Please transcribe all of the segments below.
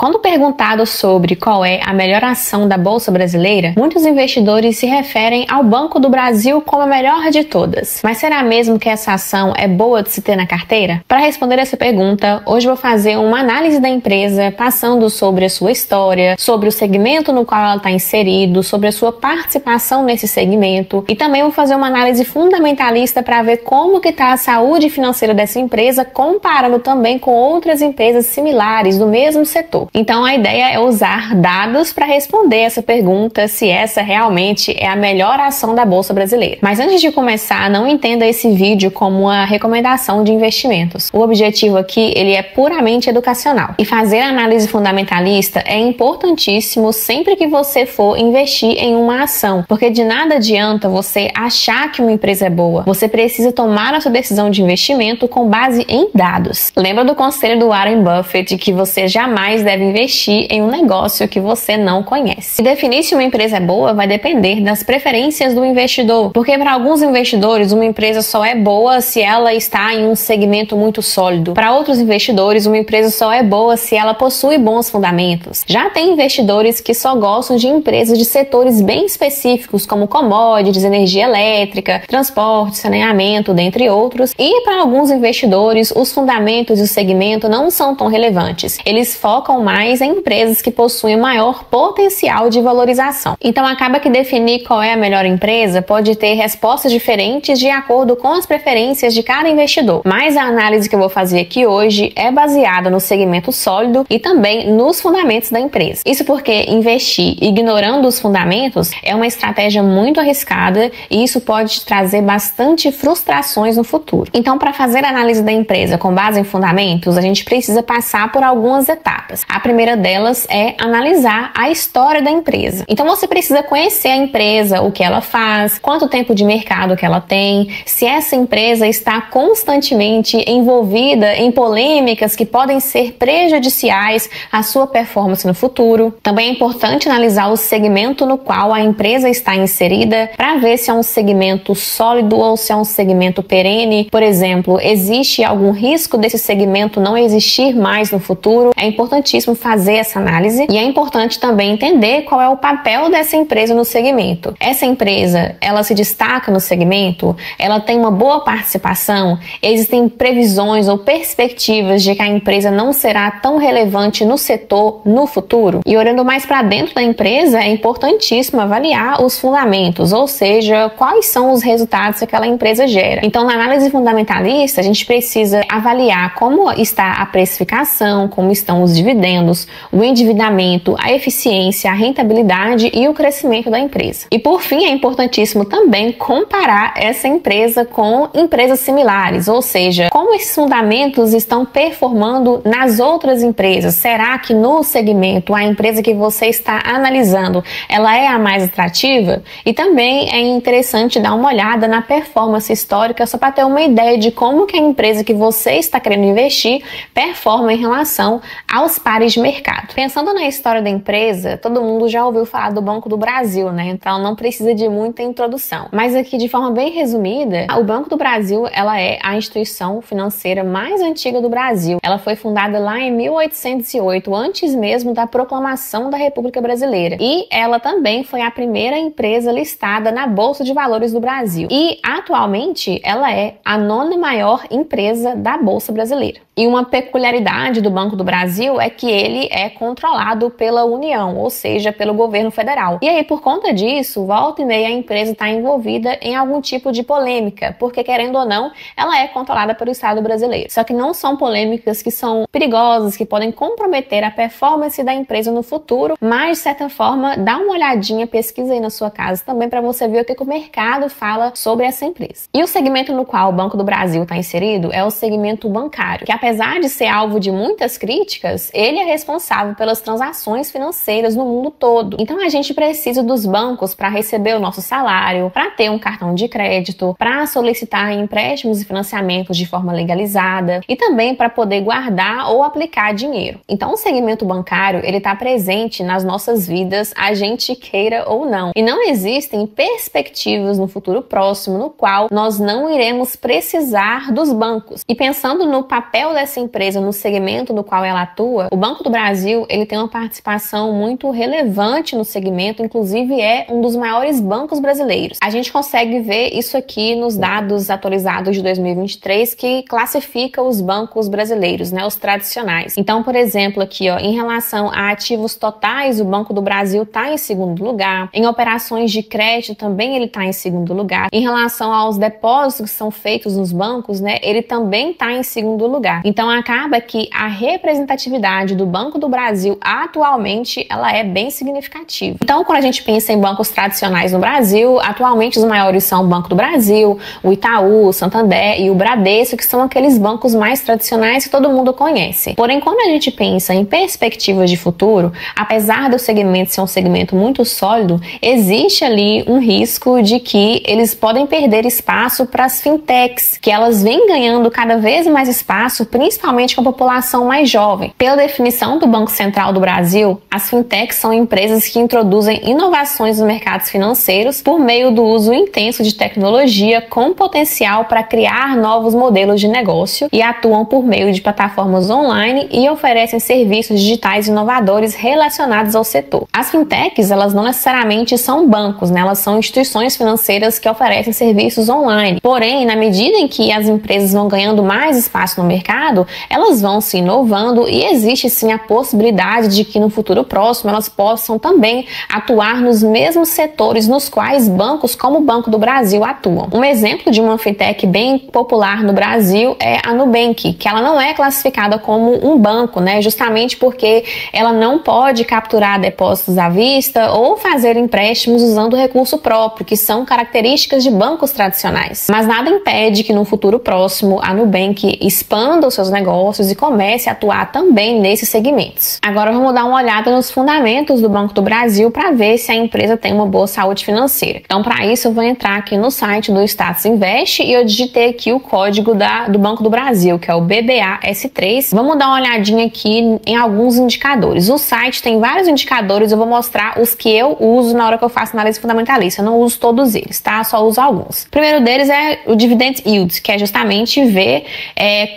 Quando perguntado sobre qual é a melhor ação da Bolsa Brasileira, muitos investidores se referem ao Banco do Brasil como a melhor de todas. Mas será mesmo que essa ação é boa de se ter na carteira? Para responder essa pergunta, hoje vou fazer uma análise da empresa, passando sobre a sua história, sobre o segmento no qual ela está inserido, sobre a sua participação nesse segmento, e também vou fazer uma análise fundamentalista para ver como que está a saúde financeira dessa empresa, comparando também com outras empresas similares do mesmo setor. Então a ideia é usar dados para responder essa pergunta, se essa realmente é a melhor ação da Bolsa Brasileira. Mas antes de começar, não entenda esse vídeo como uma recomendação de investimentos. O objetivo aqui, ele é puramente educacional. E fazer análise fundamentalista é importantíssimo sempre que você for investir em uma ação, porque de nada adianta você achar que uma empresa é boa. Você precisa tomar a sua decisão de investimento com base em dados. Lembra do conselho do Warren Buffett que você jamais deve investir em um negócio que você não conhece. E definir se uma empresa é boa vai depender das preferências do investidor, porque para alguns investidores uma empresa só é boa se ela está em um segmento muito sólido. Para outros investidores, uma empresa só é boa se ela possui bons fundamentos. Já tem investidores que só gostam de empresas de setores bem específicos, como commodities, energia elétrica, transporte, saneamento, dentre outros. E para alguns investidores, os fundamentos e o segmento não são tão relevantes. Eles focam mais em empresas que possuem maior potencial de valorização. Então acaba que definir qual é a melhor empresa pode ter respostas diferentes de acordo com as preferências de cada investidor. Mas a análise que eu vou fazer aqui hoje é baseada no segmento sólido e também nos fundamentos da empresa. Isso porque investir ignorando os fundamentos é uma estratégia muito arriscada e isso pode te trazer bastante frustrações no futuro. Então, para fazer a análise da empresa com base em fundamentos, a gente precisa passar por algumas etapas. A primeira delas é analisar a história da empresa. Então você precisa conhecer a empresa, o que ela faz, quanto tempo de mercado que ela tem, se essa empresa está constantemente envolvida em polêmicas que podem ser prejudiciais à sua performance no futuro. Também é importante analisar o segmento no qual a empresa está inserida para ver se é um segmento sólido ou se é um segmento perene. Por exemplo, existe algum risco desse segmento não existir mais no futuro? É importantíssimo fazer essa análise e é importante também entender qual é o papel dessa empresa no segmento. Essa empresa, ela se destaca no segmento? Ela tem uma boa participação? Existem previsões ou perspectivas de que a empresa não será tão relevante no setor no futuro? E olhando mais para dentro da empresa, é importantíssimo avaliar os fundamentos, ou seja, quais são os resultados que aquela empresa gera. Então, na análise fundamentalista, a gente precisa avaliar como está a precificação, como estão os dividendos, o endividamento, a eficiência, a rentabilidade e o crescimento da empresa. E por fim, é importantíssimo também comparar essa empresa com empresas similares, ou seja, como esses fundamentos estão performando nas outras empresas. Será que no segmento a empresa que você está analisando, ela é a mais atrativa? E também é interessante dar uma olhada na performance histórica só para ter uma ideia de como que a empresa que você está querendo investir performa em relação aos pares de mercado. Pensando na história da empresa, todo mundo já ouviu falar do Banco do Brasil, né? Então não precisa de muita introdução. Mas aqui, de forma bem resumida, o Banco do Brasil, ela é a instituição financeira mais antiga do Brasil. Ela foi fundada lá em 1808, antes mesmo da proclamação da República Brasileira. E ela também foi a primeira empresa listada na Bolsa de Valores do Brasil. E atualmente ela é a 9ª maior empresa da Bolsa Brasileira. E uma peculiaridade do Banco do Brasil é que ele é controlado pela União, ou seja, pelo governo federal. E aí, por conta disso, volta e meia a empresa está envolvida em algum tipo de polêmica, porque, querendo ou não, ela é controlada pelo Estado brasileiro. Só que não são polêmicas que são perigosas, que podem comprometer a performance da empresa no futuro, mas, de certa forma, dá uma olhadinha, pesquisa aí na sua casa também para você ver o que o mercado fala sobre essa empresa. E o segmento no qual o Banco do Brasil está inserido é o segmento bancário, que apesar de ser alvo de muitas críticas, ele é responsável pelas transações financeiras no mundo todo. Então a gente precisa dos bancos para receber o nosso salário, para ter um cartão de crédito, para solicitar empréstimos e financiamentos de forma legalizada e também para poder guardar ou aplicar dinheiro. Então o segmento bancário, ele está presente nas nossas vidas, a gente queira ou não. E não existem perspectivas no futuro próximo no qual nós não iremos precisar dos bancos. E pensando no papel dessa empresa no segmento no qual ela atua, o Banco Banco do Brasil, ele tem uma participação muito relevante no segmento, inclusive é um dos maiores bancos brasileiros. A gente consegue ver isso aqui nos dados atualizados de 2023 que classifica os bancos brasileiros, né, os tradicionais. Então, por exemplo, aqui, ó, em relação a ativos totais, o Banco do Brasil está em segundo lugar. Em operações de crédito também ele está em segundo lugar. Em relação aos depósitos que são feitos nos bancos, né, ele também está em segundo lugar. Então acaba que a representatividade do Banco do Brasil atualmente ela é bem significativa. Então quando a gente pensa em bancos tradicionais no Brasil, atualmente os maiores são o Banco do Brasil, o Itaú, o Santander e o Bradesco, que são aqueles bancos mais tradicionais que todo mundo conhece. Porém, quando a gente pensa em perspectivas de futuro, apesar do segmento ser um segmento muito sólido, existe ali um risco de que eles podem perder espaço para as fintechs, que elas vêm ganhando cada vez mais espaço, principalmente com a população mais jovem. Pela definição do Banco Central do Brasil, as fintechs são empresas que introduzem inovações nos mercados financeiros por meio do uso intenso de tecnologia com potencial para criar novos modelos de negócio e atuam por meio de plataformas online e oferecem serviços digitais inovadores relacionados ao setor. As fintechs, elas não necessariamente são bancos, né? Elas são instituições financeiras que oferecem serviços online. Porém, na medida em que as empresas vão ganhando mais espaço no mercado, elas vão se inovando e existe sim a possibilidade de que no futuro próximo elas possam também atuar nos mesmos setores nos quais bancos como o Banco do Brasil atuam. Um exemplo de uma fintech bem popular no Brasil é a Nubank, que ela não é classificada como um banco, né? Justamente porque ela não pode capturar depósitos à vista ou fazer empréstimos usando recurso próprio, que são características de bancos tradicionais. Mas nada impede que no futuro próximo a Nubank expanda os seus negócios e comece a atuar também nesses segmentos. Agora vamos dar uma olhada nos fundamentos do Banco do Brasil para ver se a empresa tem uma boa saúde financeira. Então, para isso, eu vou entrar aqui no site do Status Invest e eu digitei aqui o código do Banco do Brasil, que é o BBAS3. Vamos dar uma olhadinha aqui em alguns indicadores. O site tem vários indicadores, eu vou mostrar os que eu uso na hora que eu faço análise fundamentalista. Eu não uso todos eles, tá? Só uso alguns. O primeiro deles é o Dividend Yield, que é justamente ver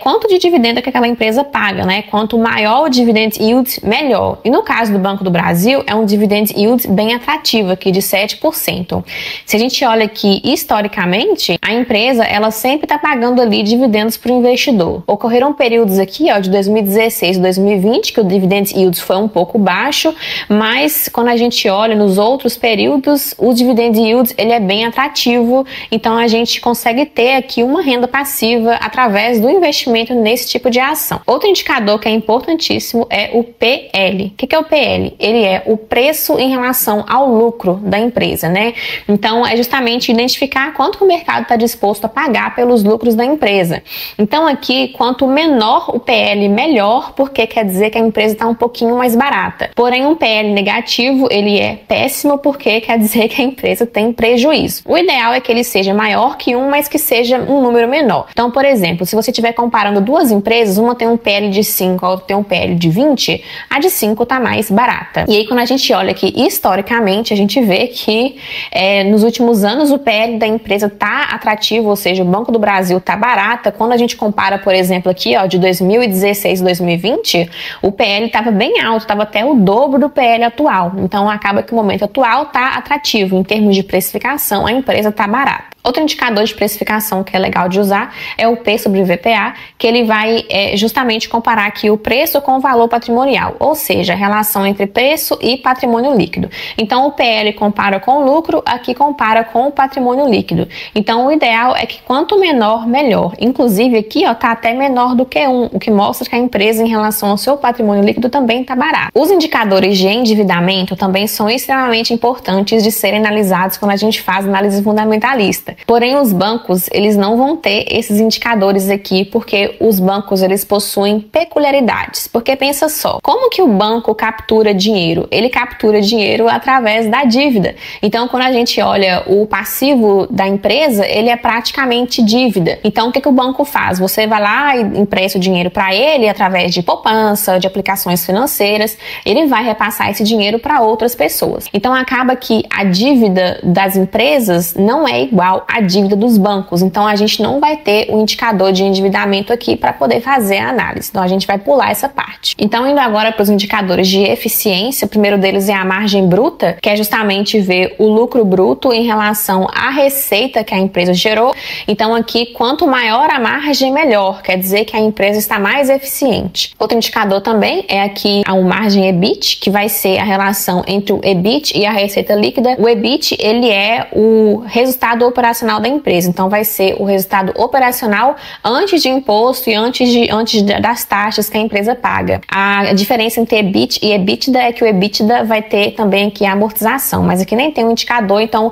quanto de dividendo que aquela empresa paga, né? Quanto maior o Dividend Yield, melhor. E no caso do Banco do Brasil, é um Dividend Yield bem atrativo aqui, de 7%. Se a gente olha aqui historicamente, a empresa, ela sempre está pagando ali dividendos para o investidor. Ocorreram períodos aqui, ó, de 2016 e 2020, que o Dividend Yield foi um pouco baixo, mas quando a gente olha nos outros períodos, o Dividend Yield, ele é bem atrativo, então a gente consegue ter aqui uma renda passiva através do investimento nesse tipo de ação. Outro indicador que é importantíssimo é o PL. O que é o PL? Ele é o preço em relação ao lucro da empresa, né? Então, é justamente identificar quanto que o mercado está disposto a pagar pelos lucros da empresa. Então, aqui, quanto menor o PL, melhor, porque quer dizer que a empresa está um pouquinho mais barata. Porém, um PL negativo, ele é péssimo, porque quer dizer que a empresa tem prejuízo. O ideal é que ele seja maior que um, mas que seja um número menor. Então, por exemplo, se você estiver comparando duas empresas, uma tem um PL de 5, a outra tem um PL de 20, a de 5 está mais barata. E aí, quando a gente olha aqui historicamente, a gente vê que nos últimos anos o PL da empresa está atrativo, ou seja, o Banco do Brasil está barata. Quando a gente compara, por exemplo, aqui, ó, de 2016 e 2020, o PL estava bem alto, estava até o dobro do PL atual. Então, acaba que o momento atual está atrativo. Em termos de precificação, a empresa está barata. Outro indicador de precificação que é legal de usar é o P sobre VPA, que ele vai justamente comparar aqui o preço com o valor patrimonial, ou seja, a relação entre preço e patrimônio líquido. Então, o PL compara com o lucro, aqui compara com o patrimônio líquido. Então, o ideal é que quanto menor, melhor. Inclusive, aqui está até menor do que 1, o que mostra que a empresa, em relação ao seu patrimônio líquido, também está barata. Os indicadores de endividamento também são extremamente importantes de serem analisados quando a gente faz análise fundamentalista. Porém, os bancos, eles não vão ter esses indicadores aqui, porque os bancos, eles possuem peculiaridades. Porque pensa só, como que o banco captura dinheiro? Ele captura dinheiro através da dívida. Então, quando a gente olha o passivo da empresa, ele é praticamente dívida. Então, o que o banco faz? Você vai lá e empresta o dinheiro para ele através de poupança, de aplicações financeiras, ele vai repassar esse dinheiro para outras pessoas. Então, acaba que a dívida das empresas não é igual à dívida dos bancos. Então, a gente não vai ter o indicador de endividamento aqui para poder fazer a análise. Então, a gente vai pular essa parte. parte. Então, indo agora para os indicadores de eficiência, o primeiro deles é a margem bruta, que é justamente ver o lucro bruto em relação à receita que a empresa gerou. Então, aqui, quanto maior a margem, melhor, quer dizer que a empresa está mais eficiente. Outro indicador também é aqui a margem EBIT, que vai ser a relação entre o EBIT e a receita líquida. O EBIT, ele é o resultado operacional da empresa, então vai ser o resultado operacional antes de imposto e antes das taxas que a empresa paga. A diferença entre EBIT e EBITDA é que o EBITDA vai ter também aqui a amortização, mas aqui nem tem um indicador, então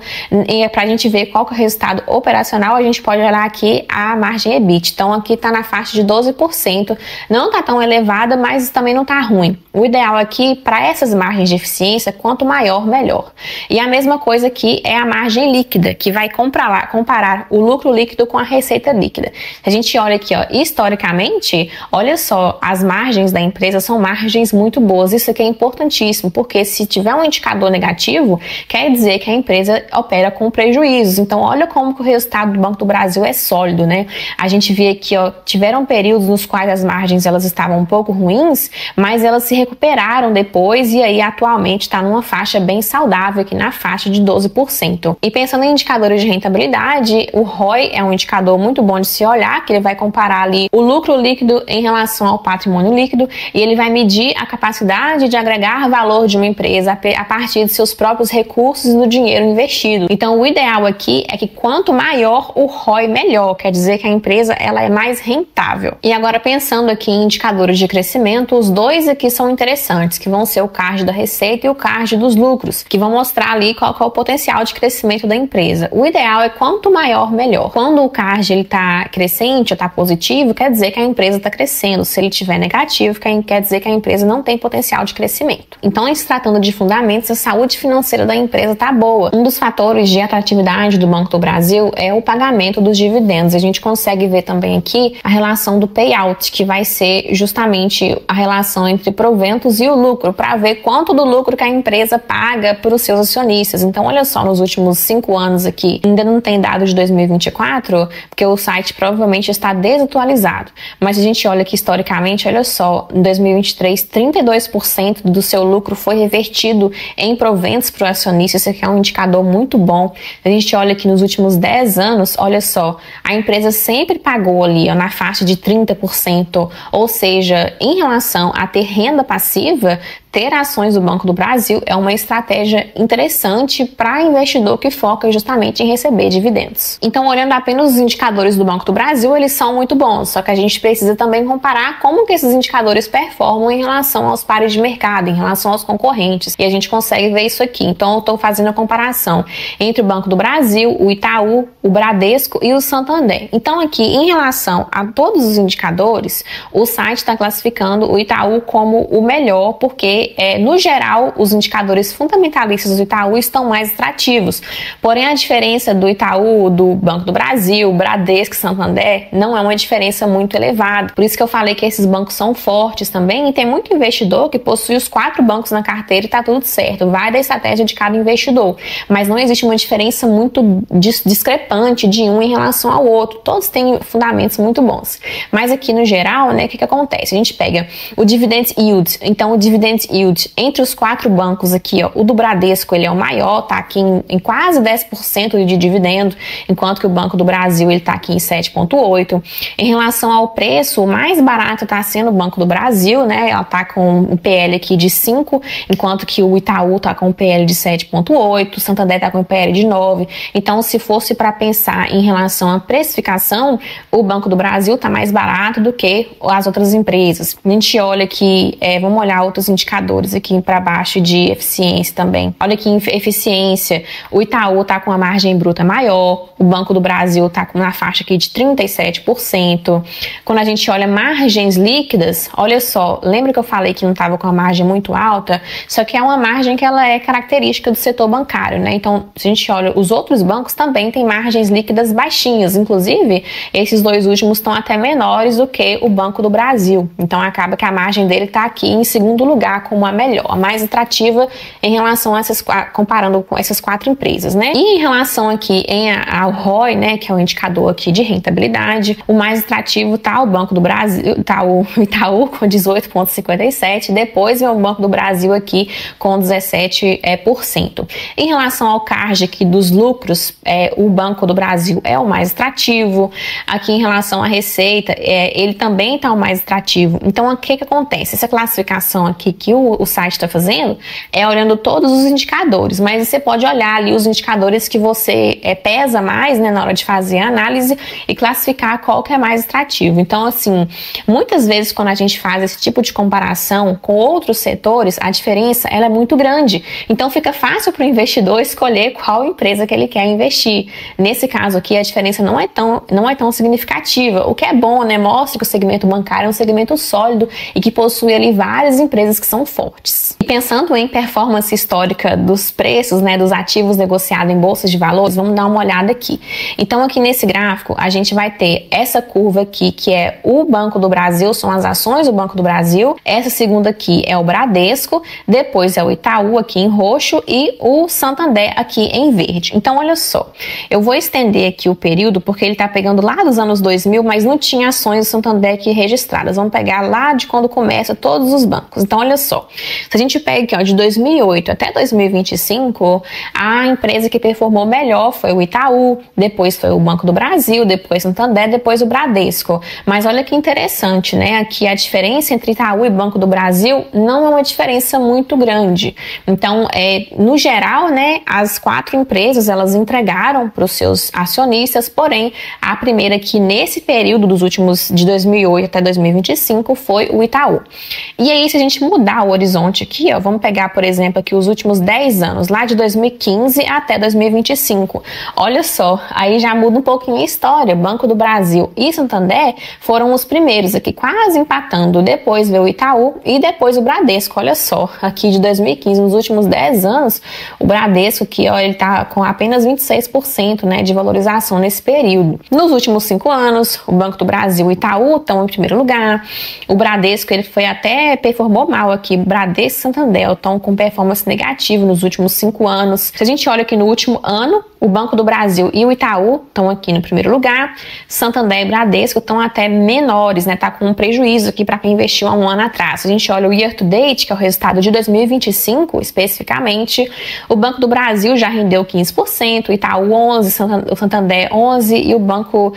para a gente ver qual que é o resultado operacional, a gente pode olhar aqui a margem EBIT. Então aqui está na faixa de 12%, não está tão elevada, mas também não está ruim. O ideal aqui para essas margens de eficiência, quanto maior, melhor. E a mesma coisa aqui é a margem líquida, que vai comparar o lucro líquido com a receita líquida. Se a gente olha aqui, ó, historicamente, olha só, as margens da empresa são margens muito boas. Isso aqui é importantíssimo, porque se tiver um indicador negativo, quer dizer que a empresa opera com prejuízos. Então, olha como que o resultado do Banco do Brasil é sólido, né? A gente vê aqui, ó, tiveram períodos nos quais as margens elas estavam um pouco ruins, mas elas se recuperaram depois e aí atualmente está numa faixa bem saudável aqui na faixa de 12%. E pensando em indicadores de rentabilidade, o ROI é um indicador muito bom de se olhar, que ele vai comparar ali o lucro líquido em relação ao patrimônio líquido e ele vai medir a capacidade de agregar valor de uma empresa a partir de seus próprios recursos e do dinheiro investido. Então, o ideal aqui é que quanto maior o ROI, melhor, quer dizer que a empresa ela é mais rentável. E agora pensando aqui em indicadores de crescimento, os dois aqui são interessantes, que vão ser o CARD da receita e o CARD dos lucros, que vão mostrar ali qual é o potencial de crescimento da empresa. O ideal é quanto maior, melhor. Quando o CARD ele está crescente ou está positivo, quer dizer que a empresa está crescendo. Se ele estiver negativo, quer dizer que a empresa não tem potencial de crescimento. Então, em se tratando de fundamentos, a saúde financeira da empresa está boa. Um dos fatores de atratividade do Banco do Brasil é o pagamento dos dividendos. A gente consegue ver também aqui a relação do payout, que vai ser justamente a relação entre proventos e o lucro, para ver quanto do lucro que a empresa paga para os seus acionistas. Então, olha só, nos últimos 5 anos aqui, ainda não tem dados de 2024, porque o site provavelmente está desatualizado. Mas a gente olha aqui historicamente, olha só, em 2023, 32% do seu lucro foi revertido em proventos para o acionista. Isso aqui é um indicador muito bom. A gente olha aqui nos últimos 10 anos, olha só, a empresa sempre pagou ali, ó, na faixa de 30%, ou seja, em relação a ter renda passiva, ter ações do Banco do Brasil é uma estratégia interessante para investidor que foca justamente em receber dividendos. Então, olhando apenas os indicadores do Banco do Brasil, eles são muito bons, só que a gente precisa também comparar como que esses indicadores performam em relação aos pares de mercado, em relação aos concorrentes, e a gente consegue ver isso aqui. Então, eu estou fazendo a comparação entre o Banco do Brasil, o Itaú, o Bradesco e o Santander. Então, aqui, em relação a todos os indicadores, o site está classificando o Itaú como o melhor, porque no geral, os indicadores fundamentalistas do Itaú estão mais atrativos. Porém, a diferença do Itaú, do Banco do Brasil, Bradesco e Santander não é uma diferença muito elevada. Por isso que eu falei que esses bancos são fortes também, e tem muito investidor que possui os 4 bancos na carteira e está tudo certo. Vai da estratégia de cada investidor. Mas não existe uma diferença muito discrepante de um em relação ao outro. Todos têm fundamentos muito bons. Mas aqui, no geral, né, o que acontece? A gente pega o Dividend Yield. Então, o Dividend Yield entre os 4 bancos aqui, ó, o do Bradesco ele é o maior, tá aqui em quase 10% de dividendo, enquanto que o Banco do Brasil ele tá aqui em 7,8%. Em relação ao preço, o mais barato tá sendo o Banco do Brasil, né? Ela tá com um PL aqui de 5, enquanto que o Itaú tá com um PL de 7,8, o Santander tá com um PL de 9. Então, se fosse para pensar em relação à precificação, o Banco do Brasil tá mais barato do que as outras empresas. A gente olha aqui, vamos olhar outros indicadores aqui para baixo de eficiência também. Olha aqui em eficiência, o Itaú está com a margem bruta maior, o Banco do Brasil está na faixa aqui de 37%. Quando a gente olha margens líquidas, olha só, lembra que eu falei que não estava com a margem muito alta? Só que é uma margem que ela é característica do setor bancário, né? Então, se a gente olha, os outros bancos também têm margens líquidas baixinhas, inclusive, esses 2 últimos estão até menores do que o Banco do Brasil. Então, acaba que a margem dele está aqui em segundo lugar, como a melhor, a mais atrativa em relação a comparando com essas 4 empresas, né? E em relação aqui ao ROI, né, que é o indicador aqui de rentabilidade, o mais atrativo tá o Banco do Brasil, tá o Itaú com 18,57%, depois vem o Banco do Brasil aqui com 17%. Em relação ao CARD aqui dos lucros, o Banco do Brasil é o mais atrativo. Aqui em relação à receita, ele também está o mais atrativo. Então, o que acontece? Essa classificação aqui que o site está fazendo é olhando todos os indicadores, mas você pode olhar ali os indicadores que você pesa mais, né, na hora de fazer a análise e classificar qual que é mais atrativo. Então, assim, muitas vezes quando a gente faz esse tipo de comparação com outros setores, a diferença ela é muito grande. Então, fica fácil para o investidor escolher qual empresa que ele quer investir. Nesse caso aqui, a diferença não é tão significativa, o que é bom, né? Mostra que o segmento bancário é um segmento sólido e que possui ali várias empresas que são fortes. E pensando em performance histórica dos preços, né, dos ativos negociados em bolsas de valores, vamos dar uma olhada aqui. Então, aqui nesse gráfico, a gente vai ter essa curva aqui, que é o Banco do Brasil, são as ações do Banco do Brasil. Essa segunda aqui é o Bradesco, depois é o Itaú aqui em roxo e o Santander aqui em verde. Então, olha só, eu vou estender aqui o período porque ele está pegando lá dos anos 2000, mas não tinha ações do Santander aqui registradas. Vamos pegar lá de quando começa todos os bancos. Então, olha só, se a gente pega aqui, ó, de 2008 até 2025, a empresa que performou melhor foi o Itaú, depois foi o Banco do Brasil, depois o Santander, depois o Bradesco. Mas olha que interessante, né? Aqui a diferença entre Itaú e Banco do Brasil não é uma diferença muito grande. Então, no geral, né, as 4 empresas, elas entregaram para os seus acionistas, porém, a primeira que nesse período dos últimos, de 2008 até 2025, foi o Itaú. E aí, se a gente mudar o horizonte aqui, ó, vamos pegar, por exemplo, aqui os últimos 10 anos, lá de 2015 até 2025. Olha só, aí já muda um pouquinho a história. Banco do Brasil e Santander foram os primeiros aqui, quase empatando. Depois veio o Itaú e depois o Bradesco. Olha só, aqui de 2015, nos últimos 10 anos, o Bradesco aqui, ó, ele tá com apenas 26%, né, de valorização nesse período. Nos últimos 5 anos, o Banco do Brasil e o Itaú estão em primeiro lugar. O Bradesco, ele performou mal aqui. Bradesco e Santander estão com performance negativa nos últimos 5 anos. Se a gente olha aqui no último ano, o Banco do Brasil e o Itaú estão aqui no primeiro lugar. Santander e Bradesco estão até menores, né? Tá com um prejuízo aqui para quem investiu há um ano atrás. Se a gente olha o year to date, que é o resultado de 2025, especificamente, o Banco do Brasil já rendeu 15%, o Itaú 11%, o Santander 11% e o Banco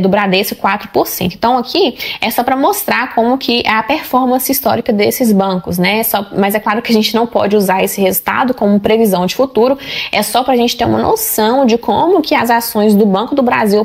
do Bradesco 4%. Então aqui é só para mostrar como que é a performance histórica desses bancos, né? Mas é claro que a gente não pode usar esse resultado como previsão de futuro, é só para a gente ter uma noção de como que as ações do Banco do Brasil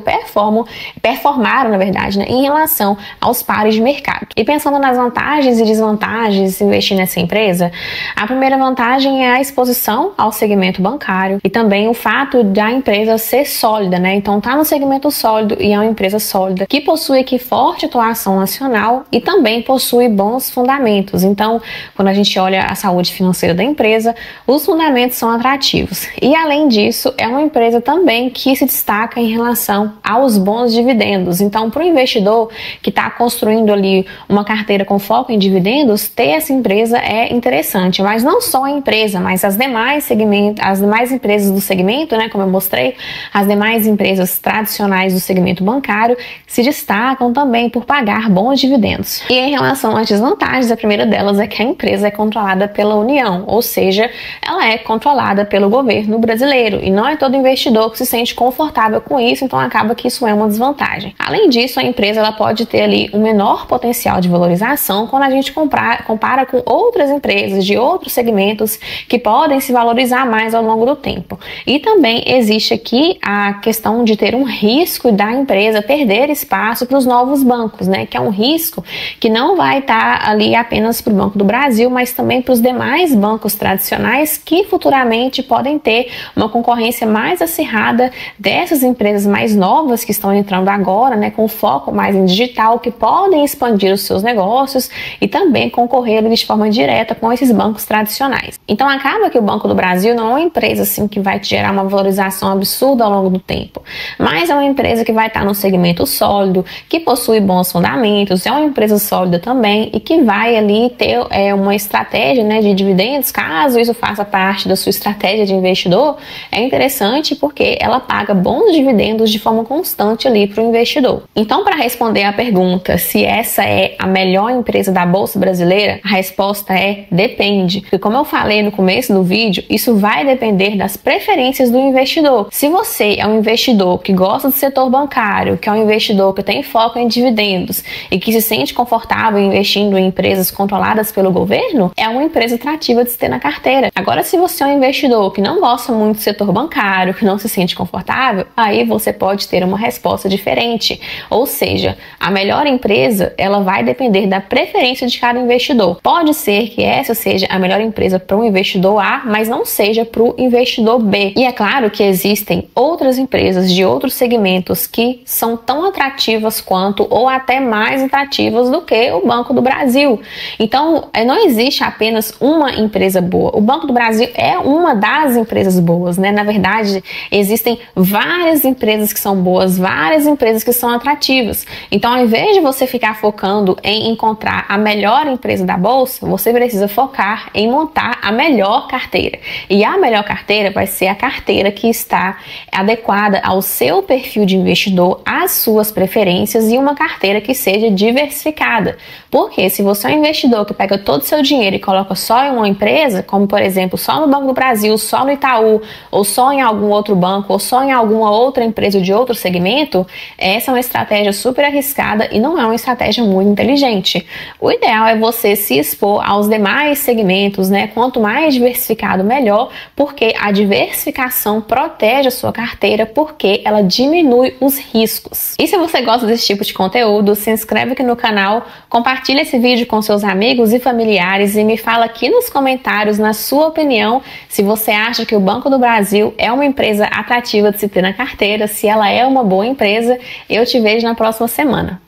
performaram, na verdade, né, em relação aos pares de mercado. E pensando nas vantagens e desvantagens de investir nessa empresa, a primeira vantagem é a exposição ao segmento bancário e também o fato da empresa ser sólida, né? Então tá no segmento sólido e é uma empresa sólida que possui aqui forte atuação nacional e também possui bons fundamentos. Então, quando a gente olha a saúde financeira da empresa, os fundamentos são atrativos. E além disso, é uma empresa também que se destaca em relação aos bons dividendos. Então, para o investidor que está construindo ali uma carteira com foco em dividendos, ter essa empresa é interessante. Mas não só a empresa, mas as demais empresas do segmento, né, como eu mostrei, as demais empresas tradicionais do segmento bancário se destacam também por pagar bons dividendos. E em relação às desvantagens, a primeira delas é que a empresa é controlada pela União, ou seja, ela é controlada pelo governo brasileiro e não é todo investidor que se sente confortável com isso, então acaba que isso é uma desvantagem. Além disso, a empresa ela pode ter ali um menor potencial de valorização quando a gente compara com outras empresas de outros segmentos que podem se valorizar mais ao longo do tempo. E também existe aqui a questão de ter um risco da empresa perder espaço para os novos bancos, né? Que é um risco que não vai estar ali apenas para o Banco do Brasil, mas também para os demais bancos tradicionais que futuramente podem ter uma concorrência mais acirrada dessas empresas mais novas que estão entrando agora, né, com foco mais em digital, que podem expandir os seus negócios e também concorrer de forma direta com esses bancos tradicionais. Então acaba que o Banco do Brasil não é uma empresa assim que vai te gerar uma valorização absurda ao longo do tempo, mas é uma empresa que vai estar no segmento sólido, que possui bons fundamentos, é uma empresa sólida também e que vai ali ter uma estratégia, né, de dividendos, caso isso faça parte da sua estratégia de investidor. É interessante porque ela paga bons dividendos de forma constante ali para o investidor. Então, para responder a pergunta se essa é a melhor empresa da Bolsa Brasileira, a resposta é depende. Porque como eu falei no começo do vídeo, isso vai depender das preferências do investidor. Se você é um investidor que gosta do setor bancário, que é um investidor que tem foco em dividendos e que se sente confortável investindo em empresas controladas pelo governo, é uma empresa atrativa de se ter na carteira. Agora, se você é um investidor que não gosta muito do setor bancário, que não se sente confortável, aí você pode ter uma resposta diferente. Ou seja, a melhor empresa, ela vai depender da preferência de cada investidor. Pode ser que essa seja a melhor empresa para o investidor A, mas não seja para o investidor B. E é claro que existem outras empresas de outros segmentos que são tão atrativas quanto ou até mais atrativas do que o Banco do Brasil. Então, não existe apenas uma empresa boa. O Banco do Brasil é uma das empresas boas, né? Na verdade, existem várias empresas que são boas, várias empresas que são atrativas. Então, ao invés de você ficar focando em encontrar a melhor empresa da bolsa, você precisa focar em montar a melhor carteira. E a melhor carteira vai ser a carteira que está adequada ao seu perfil de investidor, às suas preferências e uma carteira que seja diversificada. Porque se você é um investidor que pega todo o seu dinheiro e coloca só em uma empresa, como por exemplo, só no Banco do Brasil, só no Itaú, ou só em algum outro banco, ou só em alguma outra empresa de outro segmento, essa é uma estratégia super arriscada e não é uma estratégia muito inteligente. O ideal é você se expor aos demais segmentos, né? Quanto mais diversificado, melhor, porque a diversificação protege a sua carteira, porque ela diminui os riscos. E se você gosta desse tipo de conteúdo, se inscreve aqui no canal, compartilha esse vídeo com seus amigos e familiares e me fala aqui nos comentários, na sua opinião, se você acha que o Banco do Brasil é uma empresa atrativa de se ter na carteira, se ela é uma boa empresa. Eu te vejo na próxima semana.